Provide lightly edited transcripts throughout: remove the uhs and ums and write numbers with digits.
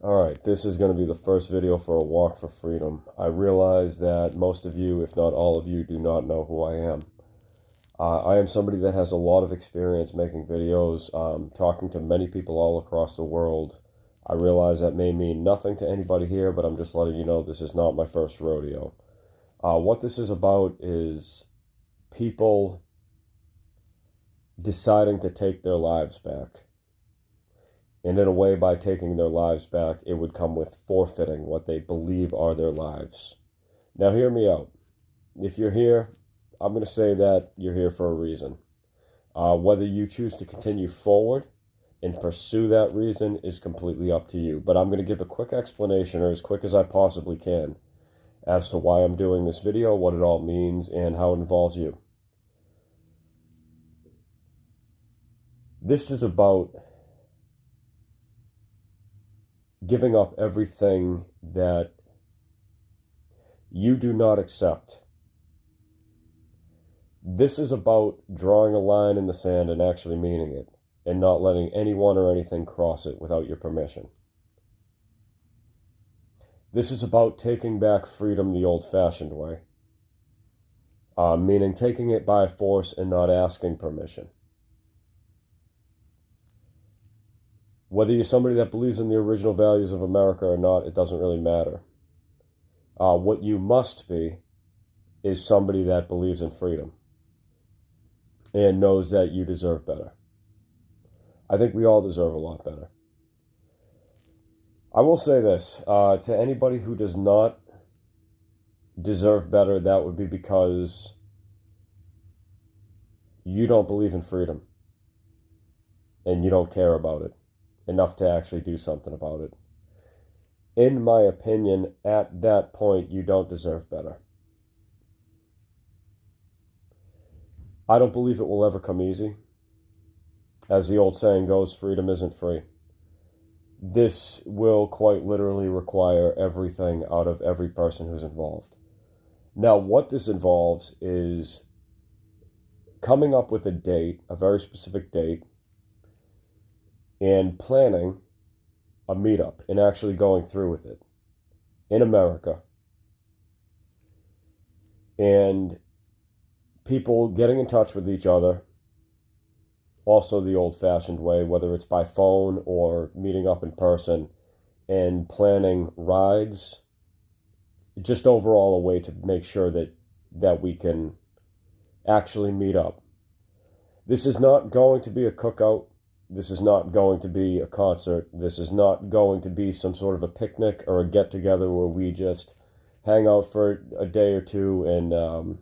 Alright, this is going to be the first video for a walk for freedom. I realize that most of you, if not all of you, do not know who I am. I am somebody that has a lot of experience making videos, talking to many people all across the world. I realize that may mean nothing to anybody here, but I'm just letting you know this is not my first rodeo. What this is about is people deciding to take their lives back. And in a way, by taking their lives back, it would come with forfeiting what they believe are their lives. Now, hear me out. If you're here, I'm going to say that you're here for a reason. Whether you choose to continue forward and pursue that reason is completely up to you. But I'm going to give a quick explanation, or as quick as I possibly can, as to why I'm doing this video, what it all means, and how it involves you. This is about giving up everything that you do not accept. This is about drawing a line in the sand and actually meaning it, and not letting anyone or anything cross it without your permission. This is about taking back freedom the old-fashioned way, meaning taking it by force and not asking permission. Whether you're somebody that believes in the original values of America or not, it doesn't really matter. What you must be is somebody that believes in freedom and knows that you deserve better. I think we all deserve a lot better. I will say this, to anybody who does not deserve better, that would be because you don't believe in freedom and you don't care about it enough to actually do something about it. In my opinion, at that point, you don't deserve better. I don't believe it will ever come easy. As the old saying goes, freedom isn't free. This will quite literally require everything out of every person who's involved. Now, what this involves is coming up with a date, a very specific date, and planning a meetup and actually going through with it in America. And people getting in touch with each other, also the old-fashioned way, whether it's by phone or meeting up in person, and planning rides, just overall a way to make sure that we can actually meet up. This is not going to be a cookout. This is not going to be a concert. This is not going to be some sort of a picnic or a get-together where we just hang out for a day or two and,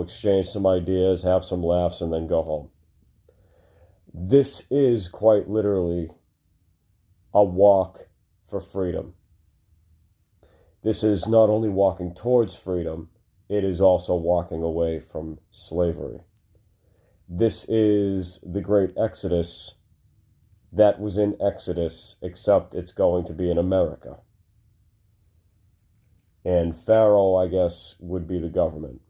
exchange some ideas, have some laughs, and then go home. This is quite literally a walk for freedom. This is not only walking towards freedom, it is also walking away from slavery. This is the great Exodus that was in Exodus, except it's going to be in America. And Pharaoh, I guess, would be the government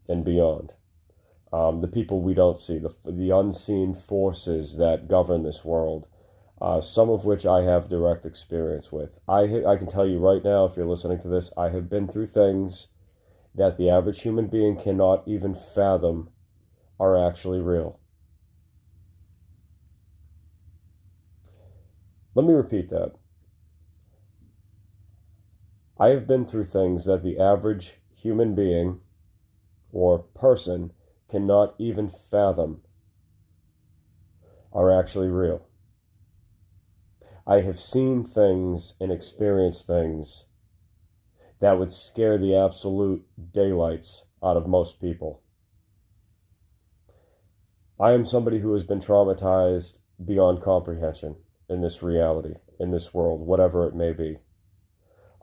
and beyond. The people we don't see, the unseen forces that govern this world, some of which I have direct experience with. I can tell you right now, if you're listening to this, I have been through things that the average human being cannot even fathom are actually real. Let me repeat that. I have been through things that the average human being or person cannot even fathom are actually real. I have seen things and experienced things that would scare the absolute daylights out of most people. I am somebody who has been traumatized beyond comprehension in this reality, in this world, whatever it may be.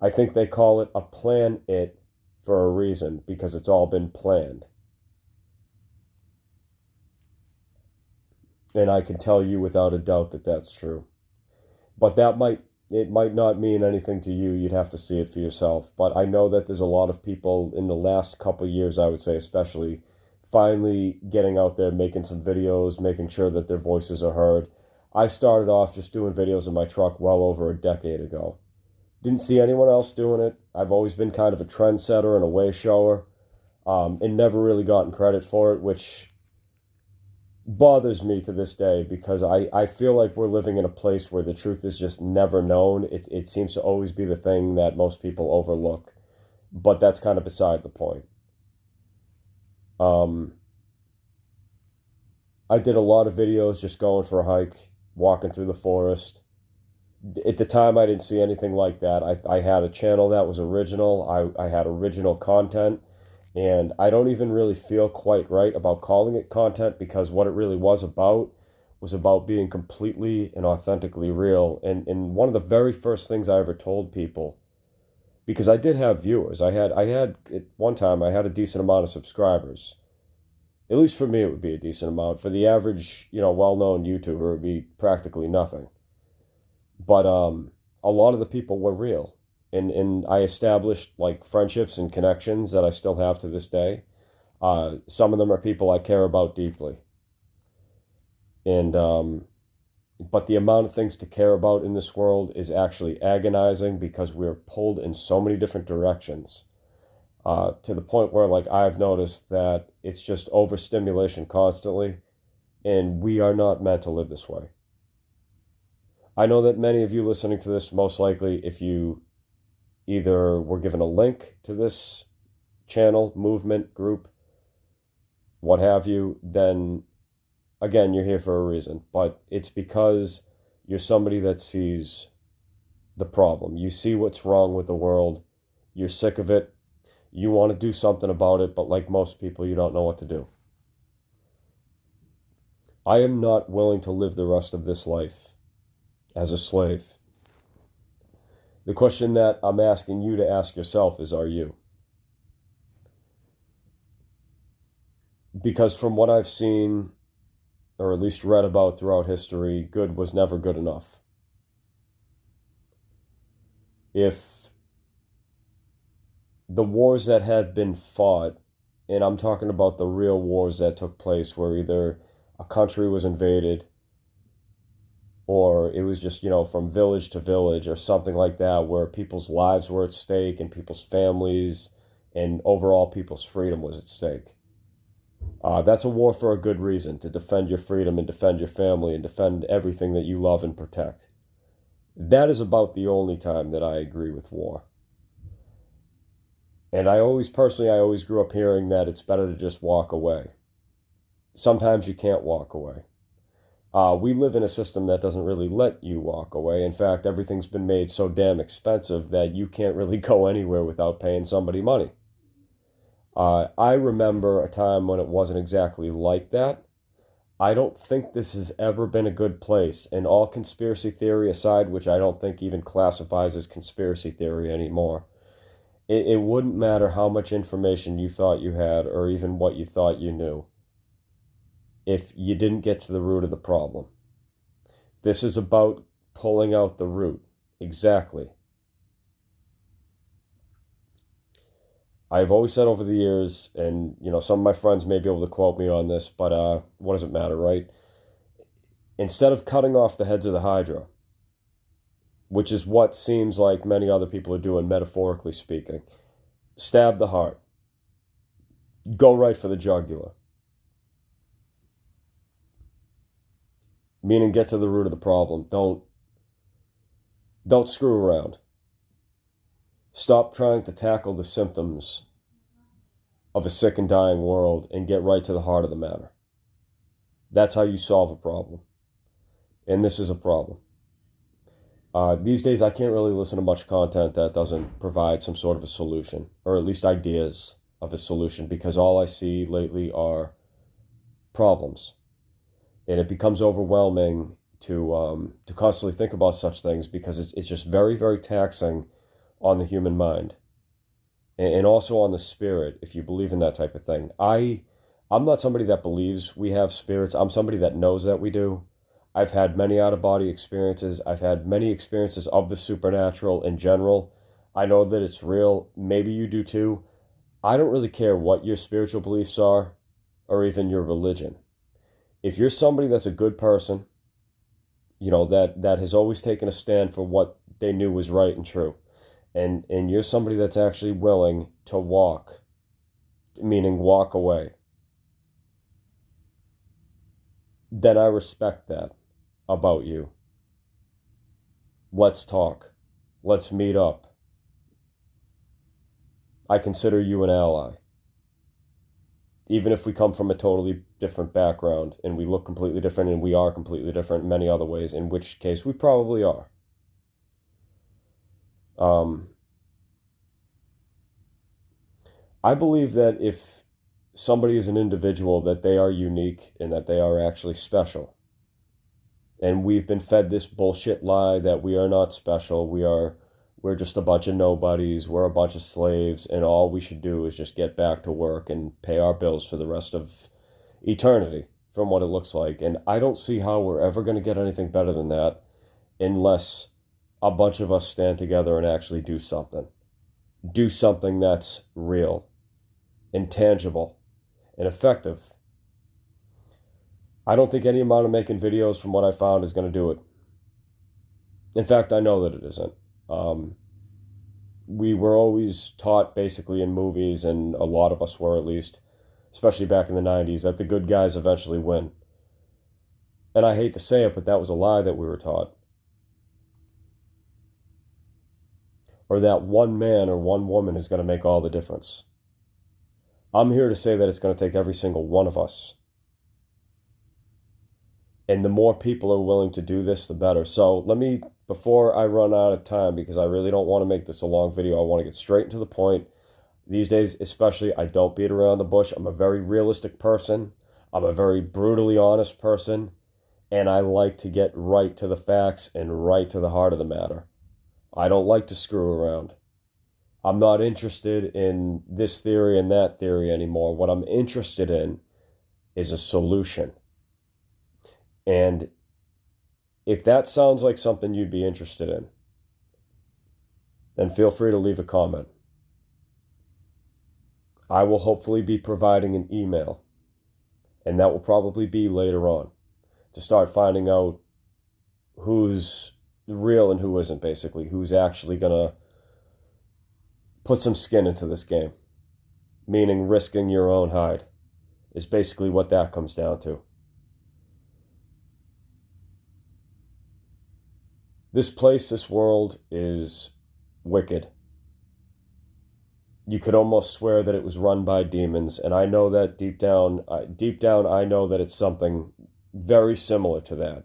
I think they call it a plan it for a reason, because it's all been planned. And I can tell you without a doubt that that's true. But it might not mean anything to you. You'd have to see it for yourself. But I know that there's a lot of people in the last couple of years, I would say especially, finally getting out there, making some videos, making sure that their voices are heard. I started off just doing videos in my truck well over a decade ago. Didn't see anyone else doing it. I've always been kind of a trendsetter and a way shower, and never really gotten credit for it, which bothers me to this day because I feel like we're living in a place where the truth is just never known. It seems to always be the thing that most people overlook, but that's kind of beside the point. Um, I did a lot of videos just going for a hike, walking through the forest. At the time, I didn't see anything like that. I had a channel that was original. I had original content, and I don't even really feel quite right about calling it content because what it really was about being completely and authentically real. And one of the very first things I ever told people, because I did have viewers. I had at one time I had a decent amount of subscribers. At least for me, it would be a decent amount. For the average, well-known YouTuber, it would be practically nothing. But a lot of the people were real, and I established like friendships and connections that I still have to this day. Some of them are people I care about deeply, and but the amount of things to care about in this world is actually agonizing because we're pulled in so many different directions. To the point where like I've noticed that it's just overstimulation constantly, and we are not meant to live this way. I know that many of you listening to this, most likely, if you either were given a link to this channel, movement, group, what have you, then again, you're here for a reason. But it's because you're somebody that sees the problem. You see what's wrong with the world. You're sick of it. You want to do something about it, but like most people, you don't know what to do. I am not willing to live the rest of this life as a slave. The question that I'm asking you to ask yourself is, are you? Because from what I've seen, or at least read about throughout history, good was never good enough. If the wars that had been fought, and I'm talking about the real wars that took place where either a country was invaded or it was just, from village to village or something like that, where people's lives were at stake and people's families and overall people's freedom was at stake. That's a war for a good reason, to defend your freedom and defend your family and defend everything that you love and protect. That is about the only time that I agree with war. And I always grew up hearing that it's better to just walk away. Sometimes you can't walk away. We live in a system that doesn't really let you walk away. In fact, everything's been made so damn expensive that you can't really go anywhere without paying somebody money. I remember a time when it wasn't exactly like that. I don't think this has ever been a good place. And all conspiracy theory aside, which I don't think even classifies as conspiracy theory anymore, it wouldn't matter how much information you thought you had or even what you thought you knew if you didn't get to the root of the problem. This is about pulling out the root. Exactly. I've always said over the years, and some of my friends may be able to quote me on this, but what does it matter, right? Instead of cutting off the heads of the Hydra, which is what seems like many other people are doing, metaphorically speaking, stab the heart. Go right for the jugular. Meaning get to the root of the problem. Don't screw around. Stop trying to tackle the symptoms of a sick and dying world and get right to the heart of the matter. That's how you solve a problem. And this is a problem. These days, I can't really listen to much content that doesn't provide some sort of a solution, or at least ideas of a solution, because all I see lately are problems. And it becomes overwhelming to constantly think about such things because it's just very, very taxing on the human mind and also on the spirit, if you believe in that type of thing. I'm not somebody that believes we have spirits. I'm somebody that knows that we do. I've had many out-of-body experiences. I've had many experiences of the supernatural in general. I know that it's real. Maybe you do too. I don't really care what your spiritual beliefs are or even your religion. If you're somebody that's a good person, that has always taken a stand for what they knew was right and true. And you're somebody that's actually willing to walk, meaning walk away, then I respect that about you. Let's talk. Let's meet up. I consider you an ally. Even if we come from a totally different background and we look completely different and we are completely different in many other ways, in which case we probably are. I believe that if somebody is an individual, that they are unique and that they are actually special. And we've been fed this bullshit lie that we are not special. We're just a bunch of nobodies. We're a bunch of slaves, and all we should do is just get back to work and pay our bills for the rest of eternity, from what it looks like. And I don't see how we're ever going to get anything better than that unless a bunch of us stand together and actually do something. Do something that's real, intangible, and effective. I don't think any amount of making videos, from what I found, is going to do it. In fact, I know that it isn't. We were always taught, basically in movies, and a lot of us were at least, especially back in the 90s, that the good guys eventually win. And I hate to say it, but that was a lie that we were taught. Or that one man or one woman is going to make all the difference. I'm here to say that it's going to take every single one of us. And the more people are willing to do this, the better. So before I run out of time, because I really don't want to make this a long video, I want to get straight to the point. These days, especially, I don't beat around the bush. I'm a very realistic person. I'm a very brutally honest person. And I like to get right to the facts and right to the heart of the matter. I don't like to screw around. I'm not interested in this theory and that theory anymore. What I'm interested in is a solution. And if that sounds like something you'd be interested in, then feel free to leave a comment. I will hopefully be providing an email, and that will probably be later on, to start finding out who's real and who isn't, basically, who's actually going to put some skin into this game, meaning risking your own hide, is basically what that comes down to. This place, this world, is wicked. You could almost swear that it was run by demons, and I know that deep down, I know that it's something very similar to that.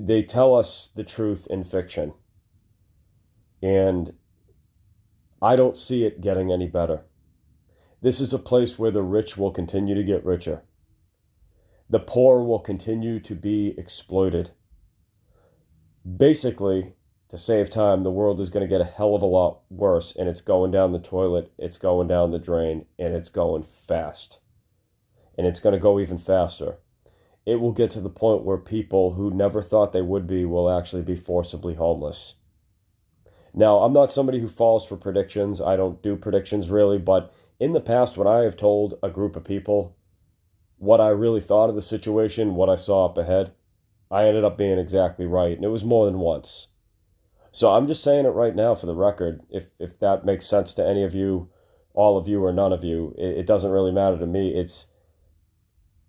They tell us the truth in fiction, and I don't see it getting any better. This is a place where the rich will continue to get richer. The poor will continue to be exploited. Basically, to save time, the world is going to get a hell of a lot worse, and it's going down the toilet, it's going down the drain, and it's going fast. And it's going to go even faster. It will get to the point where people who never thought they would be will actually be forcibly homeless. Now, I'm not somebody who falls for predictions. I don't do predictions really, but in the past, when I have told a group of people what I really thought of the situation, what I saw up ahead, I ended up being exactly right, and it was more than once. So I'm just saying it right now for the record. If that makes sense to any of you, all of you, or none of you, it doesn't really matter to me.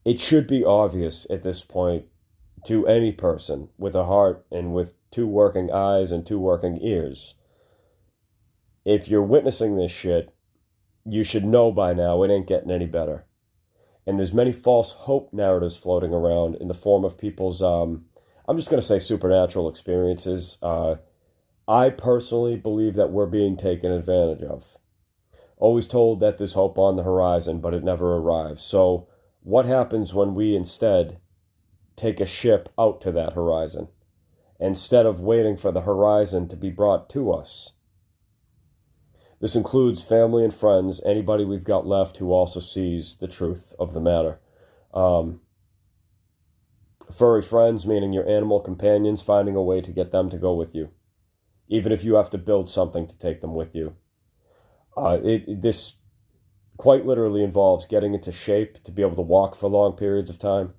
It should be obvious at this point to any person with a heart and with two working eyes and two working ears. If you're witnessing this shit, you should know by now it ain't getting any better. And there's many false hope narratives floating around in the form of people's, I'm just going to say supernatural experiences. I personally believe that we're being taken advantage of. Always told that there's hope on the horizon, but it never arrives. So what happens when we instead take a ship out to that horizon, instead of waiting for the horizon to be brought to us? This includes family and friends, anybody we've got left who also sees the truth of the matter. Furry friends, meaning your animal companions, finding a way to get them to go with you, even if you have to build something to take them with you. This quite literally involves getting into shape to be able to walk for long periods of time.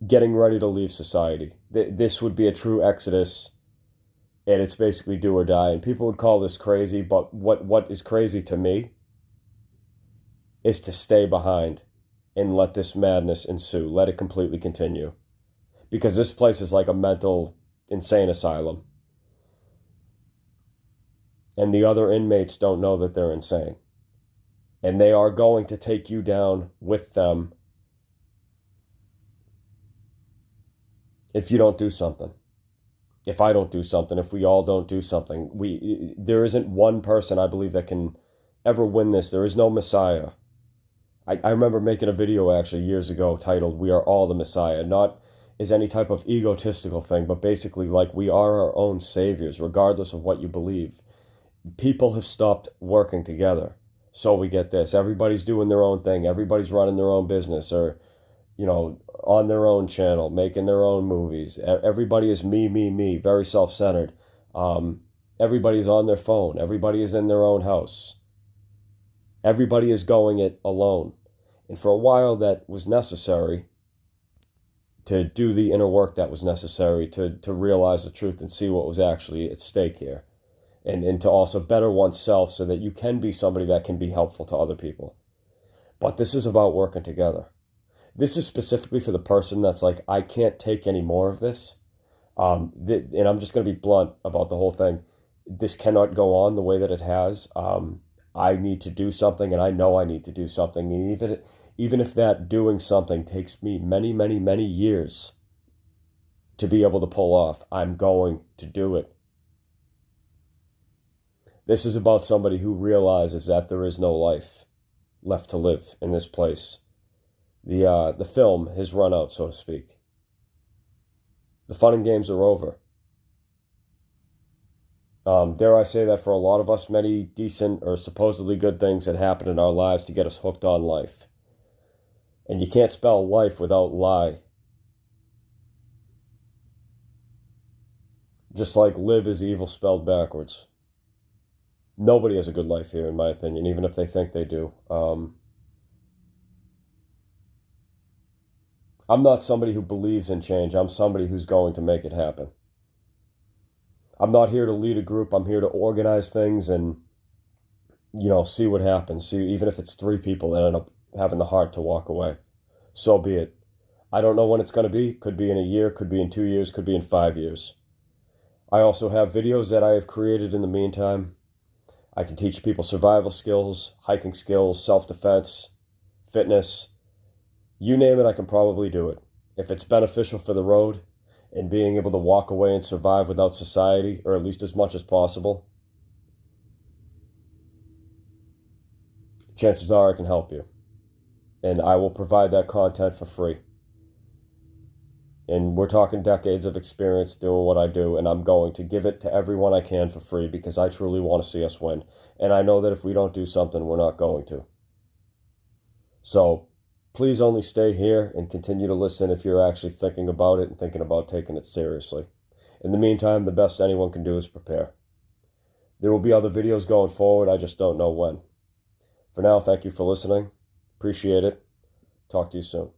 getting ready to leave society. This would be a true exodus, and it's basically do or die. And people would call this crazy, but what is crazy to me is to stay behind and let this madness ensue. Let it completely continue. Because this place is like a mental insane asylum. And the other inmates don't know that they're insane. And they are going to take you down with them if you don't do something. If I don't do something, if we all don't do something. There isn't one person, I believe, that can ever win this. There is no Messiah. I remember making a video actually years ago titled, "We Are All the Messiah," not as any type of egotistical thing, but basically like we are our own saviors, regardless of what you believe. People have stopped working together. So we get this. Everybody's doing their own thing. Everybody's running their own business or, on their own channel, making their own movies. Everybody is me, very self-centered. Everybody's on their phone. Everybody is in their own house. Everybody is going it alone. And for a while that was necessary to do the inner work that was necessary to realize the truth and see what was actually at stake here. And to also better oneself so that you can be somebody that can be helpful to other people. But this is about working together. This is specifically for the person that's like, I can't take any more of this. And I'm just going to be blunt about the whole thing. This cannot go on the way that it has. I need to do something, and I know I need to do something. And even if that doing something takes me many, many, many years to be able to pull off, I'm going to do it. This is about somebody who realizes that there is no life left to live in this place. The film has run out, so to speak. The fun and games are over. Dare I say that for a lot of us, many decent or supposedly good things had happened in our lives to get us hooked on life. And you can't spell life without lie. Just like live is evil spelled backwards. Nobody has a good life here, in my opinion, even if they think they do. I'm not somebody who believes in change. I'm somebody who's going to make it happen. I'm not here to lead a group. I'm here to organize things and, see what happens. See, even if it's 3 people that end up having the heart to walk away, so be it. I don't know when it's going to be. Could be in a year, could be in 2 years, could be in 5 years. I also have videos that I have created in the meantime. I can teach people survival skills, hiking skills, self-defense, fitness. You name it, I can probably do it. If it's beneficial for the road and being able to walk away and survive without society, or at least as much as possible, chances are I can help you. And I will provide that content for free. And we're talking decades of experience doing what I do, and I'm going to give it to everyone I can for free because I truly want to see us win. And I know that if we don't do something, we're not going to. So please only stay here and continue to listen if you're actually thinking about it and thinking about taking it seriously. In the meantime, the best anyone can do is prepare. There will be other videos going forward. I just don't know when. For now, thank you for listening. Appreciate it. Talk to you soon.